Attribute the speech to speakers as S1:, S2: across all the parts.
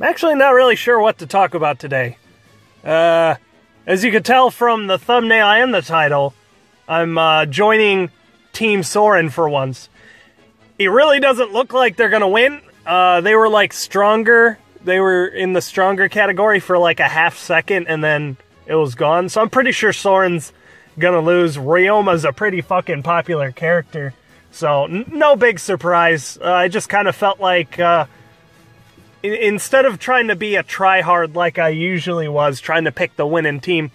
S1: I'm actually not really sure what to talk about today. As you can tell from the thumbnail and the title, I'm joining Team Soren for once. It really doesn't look like they're gonna win. They were like stronger. They were in the stronger category for like a half second and then it was gone. So I'm pretty sure Soren's gonna lose. Ryoma's a pretty fucking popular character. So no big surprise. I just kind of felt like instead of trying to be a tryhard like I usually was, trying to pick the winning team,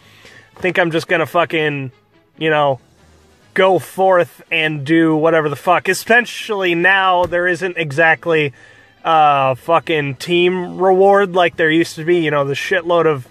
S1: I think I'm just gonna fucking, you know, go forth and do whatever the fuck. Especially now there isn't exactly fucking team reward like there used to be. You know, the shitload of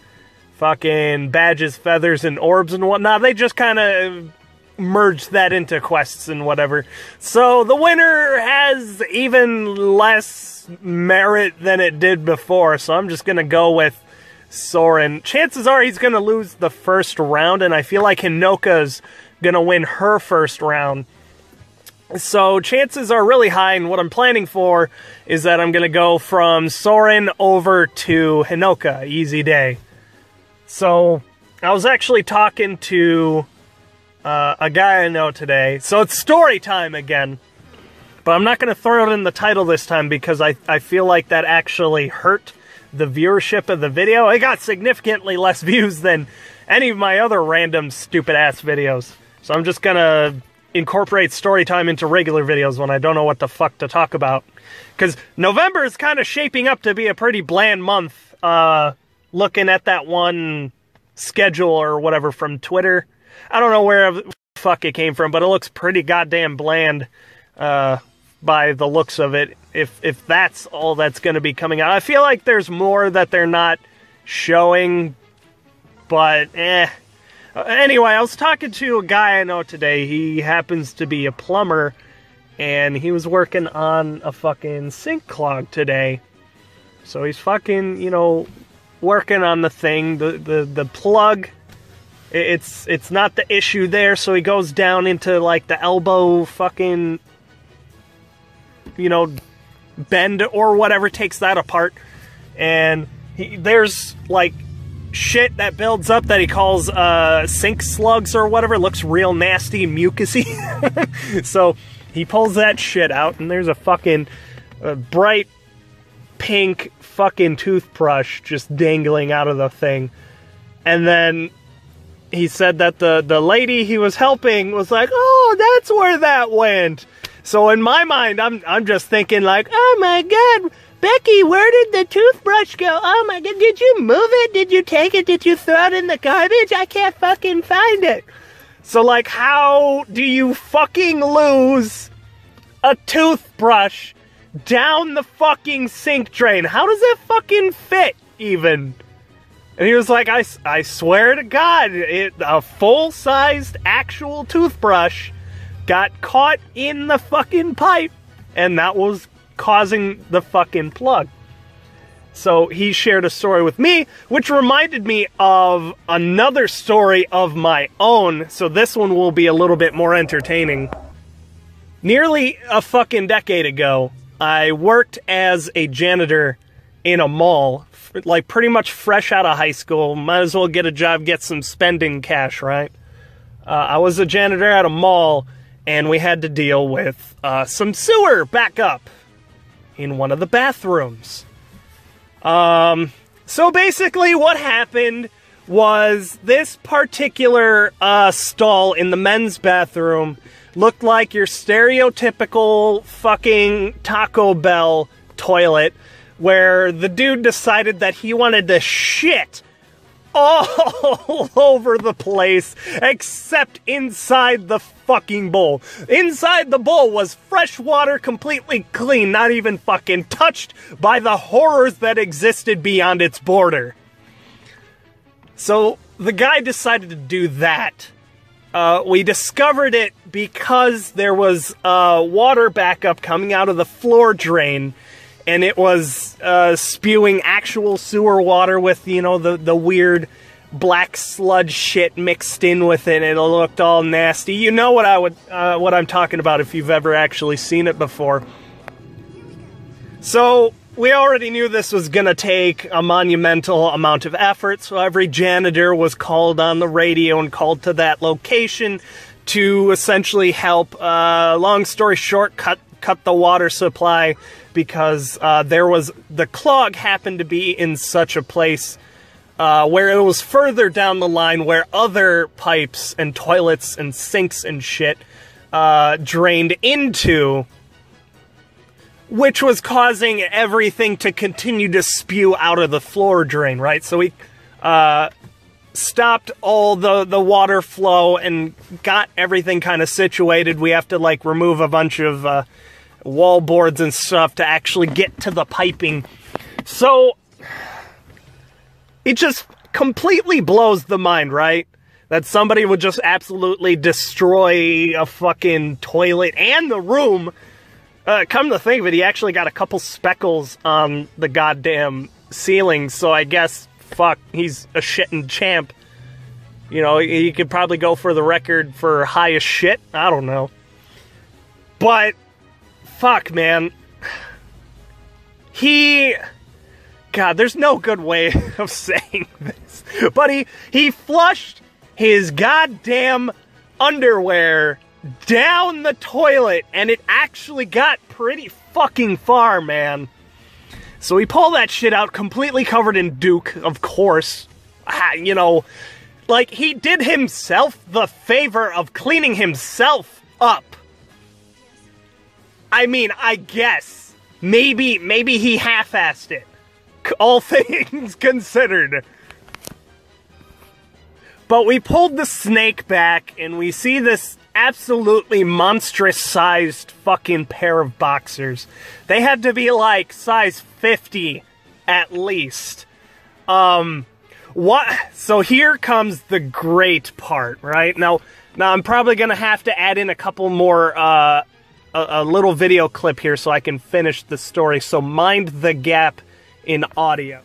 S1: fucking badges, feathers, and orbs and whatnot. They just kind of merged that into quests and whatever. So the winner has even less merit than it did before, so I'm just gonna go with Soren. Chances are he's gonna lose the first round, and I feel like Hinoka's gonna win her first round. So chances are really high, and what I'm planning for is that I'm gonna go from Soren over to Hinoka. Easy day. So I was actually talking to a guy I know today, so it's story time again. But I'm not going to throw it in the title this time because I feel like that actually hurt the viewership of the video. It got significantly less views than any of my other random stupid-ass videos. So I'm just going to incorporate story time into regular videos when I don't know what the fuck to talk about. Because November is kind of shaping up to be a pretty bland month, looking at that one schedule or whatever from Twitter. I don't know where the fuck it came from, but it looks pretty goddamn bland. By the looks of it, if that's all that's going to be coming out. I feel like there's more that they're not showing, but Anyway, I was talking to a guy I know today. He happens to be a plumber, and he was working on a fucking sink clog today. So he's fucking, you know, working on the thing, the plug. It's not the issue there, so he goes down into like the elbow fucking, you know, bend or whatever, takes that apart, and there's like shit that builds up that he calls sink slugs or whatever. It looks real nasty and mucusy. So he pulls that shit out, and there's a fucking bright pink fucking toothbrush just dangling out of the thing. And then he said that the lady he was helping was like, oh, that's where that went. So in my mind, I'm just thinking like, oh my god, Becky, where did the toothbrush go? Oh my god, did you move it? Did you take it? Did you throw it in the garbage? I can't fucking find it. So like, how do you fucking lose a toothbrush down the fucking sink drain? How does it fucking fit even? And he was like, I swear to God, a full-sized actual toothbrush got caught in the fucking pipe, and that was causing the fucking plug. So he shared a story with me, which reminded me of another story of my own, so this one will be a little bit more entertaining. Nearly a fucking decade ago, I worked as a janitor in a mall, like pretty much fresh out of high school. Might as well get a job, get some spending cash, right? I was a janitor at a mall, and we had to deal with some sewer backup in one of the bathrooms. So basically what happened was this particular stall in the men's bathroom looked like your stereotypical fucking Taco Bell toilet, where the dude decided that he wanted to shit all over the place, except inside the fucking bowl. Inside the bowl was fresh water, completely clean, not even fucking touched by the horrors that existed beyond its border. So the guy decided to do that. We discovered it because there was water backup coming out of the floor drain, and it was spewing actual sewer water with, you know, the weird black sludge shit mixed in with it. It looked all nasty. You know what what I'm talking about if you've ever actually seen it before. So we already knew this was gonna take a monumental amount of effort, so every janitor was called on the radio and called to that location to essentially help, long story short, cut the water supply, because the clog happened to be in such a place where it was further down the line, where other pipes and toilets and sinks and shit drained into, which was causing everything to continue to spew out of the floor drain, right? So we stopped all the water flow and got everything kind of situated. We have to, like, remove a bunch of wall boards and stuff to actually get to the piping. So it just completely blows the mind, right? That somebody would just absolutely destroy a fucking toilet and the room. Come to think of it, he actually got a couple speckles on the goddamn ceiling, so I guess, fuck, he's a shitting champ. You know, he could probably go for the record for highest shit. I don't know. But, fuck, man. God, there's no good way of saying this. But he flushed his goddamn underwear down the toilet, and it actually got pretty fucking far, man. So he pulled that shit out completely covered in Duke, of course. You know, like, he did himself the favor of cleaning himself up. I mean, I guess. Maybe he half-assed it. All things considered. But we pulled the snake back, and we see this absolutely monstrous-sized fucking pair of boxers. They had to be, like, size 50 at least. So here comes the great part, right? Now I'm probably gonna have to add in a couple more, a little video clip here so I can finish the story, so mind the gap in audio.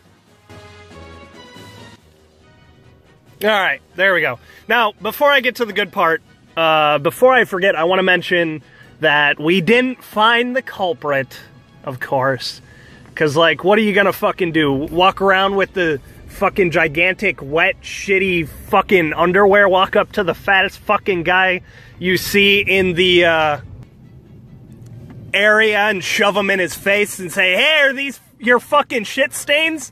S1: Alright, there we go. Now, before I get to the good part, before I forget, I want to mention that we didn't find the culprit, of course. Because, like, what are you gonna fucking do? Walk around with the fucking gigantic, wet, shitty fucking underwear, walk up to the fattest fucking guy you see in the, area and shove him in his face and say, hey, are these your fucking shit stains?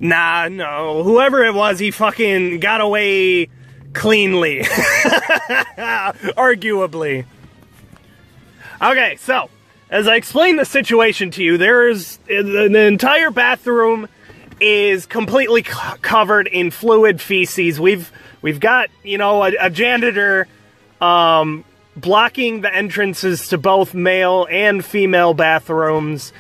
S1: Nah, no. Whoever it was, he fucking got away cleanly. Arguably. Okay, so, as I explain the situation to you, the entire bathroom is completely covered in fluid feces. We've got, you know, a janitor, blocking the entrances to both male and female bathrooms,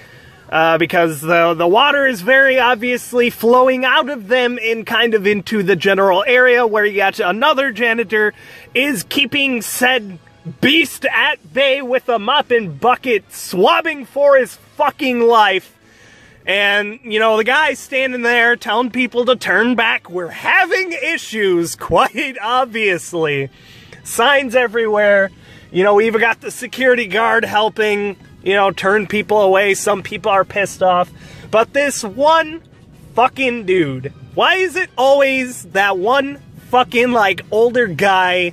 S1: because the water is very obviously flowing out of them and kind of into the general area, where yet another janitor is keeping said beast at bay with a mop and bucket, swabbing for his fucking life. And, you know, the guy's standing there telling people to turn back. We're having issues, quite obviously. Signs everywhere. You know, we even got the security guard helping, you know, turn people away. Some people are pissed off. But this one fucking dude, why is it always that one fucking, like, older guy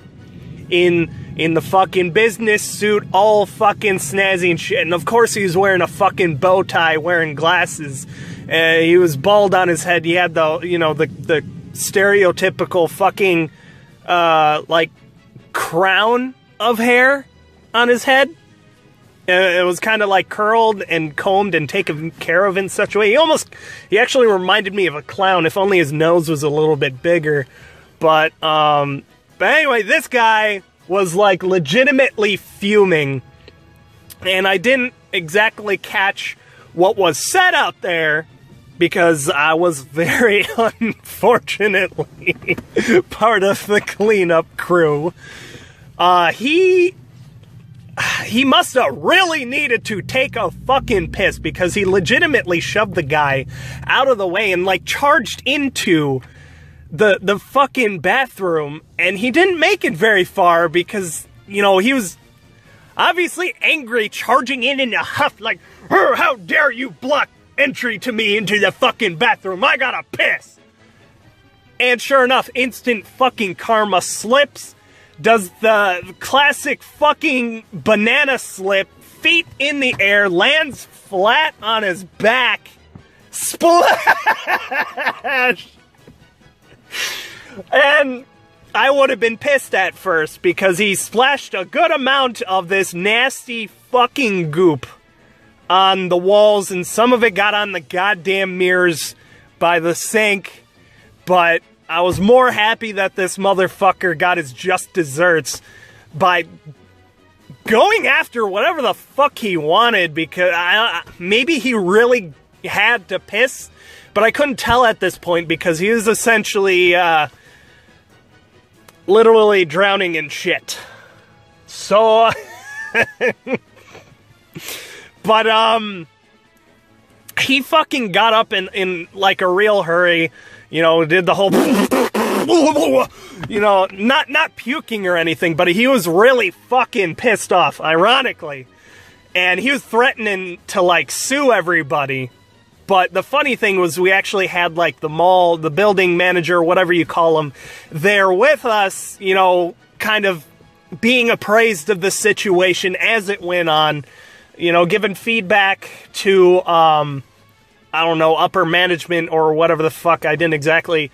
S1: in the fucking business suit, all fucking snazzy and shit? And of course he was wearing a fucking bow tie, wearing glasses. He was bald on his head. He had the, you know, the stereotypical fucking, like, crown of hair on his head. It was kind of like curled and combed and taken care of in such a way. He actually reminded me of a clown, if only his nose was a little bit bigger. But anyway, this guy was, like, legitimately fuming. And I didn't exactly catch what was said out there, because I was very unfortunately part of the cleanup crew. He must have really needed to take a fucking piss, because he legitimately shoved the guy out of the way and, like, charged into the fucking bathroom, and he didn't make it very far because, you know, he was obviously angry, charging in a huff like, how dare you block entry to me into the fucking bathroom. I gotta piss. And sure enough, instant fucking karma, slips, does the classic fucking banana slip, feet in the air, lands flat on his back, splash! And I would have been pissed at first because he splashed a good amount of this nasty fucking goop on the walls, and some of it got on the goddamn mirrors by the sink, but I was more happy that this motherfucker got his just desserts by going after whatever the fuck he wanted, because maybe he really had to piss, but I couldn't tell at this point because he was essentially literally drowning in shit. So, but he fucking got up in like a real hurry, you know, did the whole, you know, not puking or anything, but he was really fucking pissed off, ironically. And he was threatening to, like, sue everybody. But the funny thing was we actually had, like, the building manager, whatever you call him, there with us, you know, kind of being appraised of the situation as it went on, you know, giving feedback to, I don't know, upper management or whatever the fuck. I didn't exactly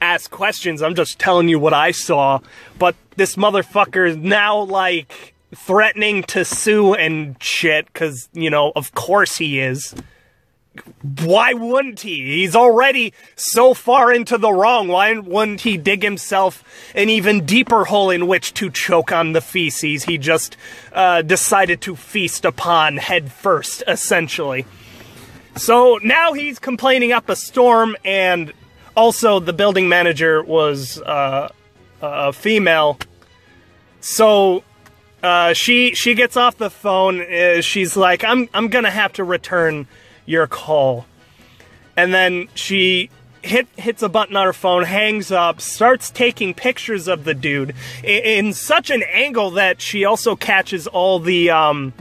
S1: ask questions. I'm just telling you what I saw. But this motherfucker is now, like, threatening to sue and shit, because, you know, of course he is. Why wouldn't he? He's already so far into the wrong. Why wouldn't he dig himself an even deeper hole in which to choke on the feces he just decided to feast upon head first, essentially? So now he's complaining up a storm, and also the building manager was a female. So she gets off the phone. She's like, I'm gonna have to return your call. And then she hits a button on her phone, hangs up, starts taking pictures of the dude in such an angle that she also catches all the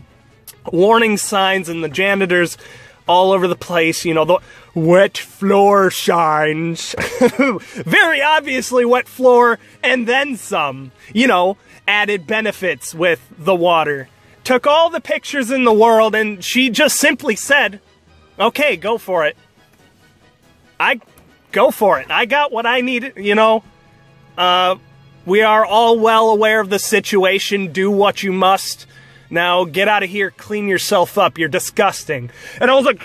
S1: warning signs and the janitors all over the place, you know, the wet floor signs. Very obviously wet floor, and then some, you know, added benefits with the water. Took all the pictures in the world, and she just simply said, okay, go for it. Go for it. I got what I needed, you know. We are all well aware of the situation. Do what you must. Now, get out of here, clean yourself up, you're disgusting. And I was like,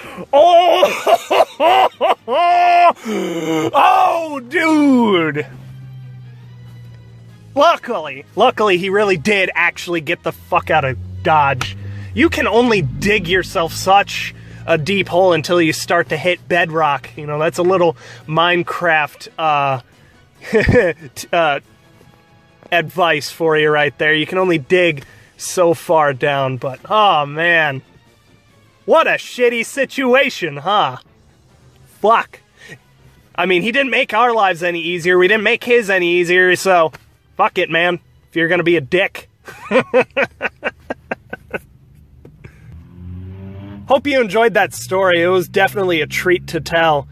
S1: oh, dude. Luckily, he really did actually get the fuck out of Dodge. You can only dig yourself such a deep hole until you start to hit bedrock. You know, that's a little Minecraft, advice for you right there. You can only dig so far down, but oh man, what a shitty situation, huh? Fuck. I mean, he didn't make our lives any easier, we didn't make his any easier, so fuck it, man, if you're gonna be a dick. Hope you enjoyed that story. It was definitely a treat to tell.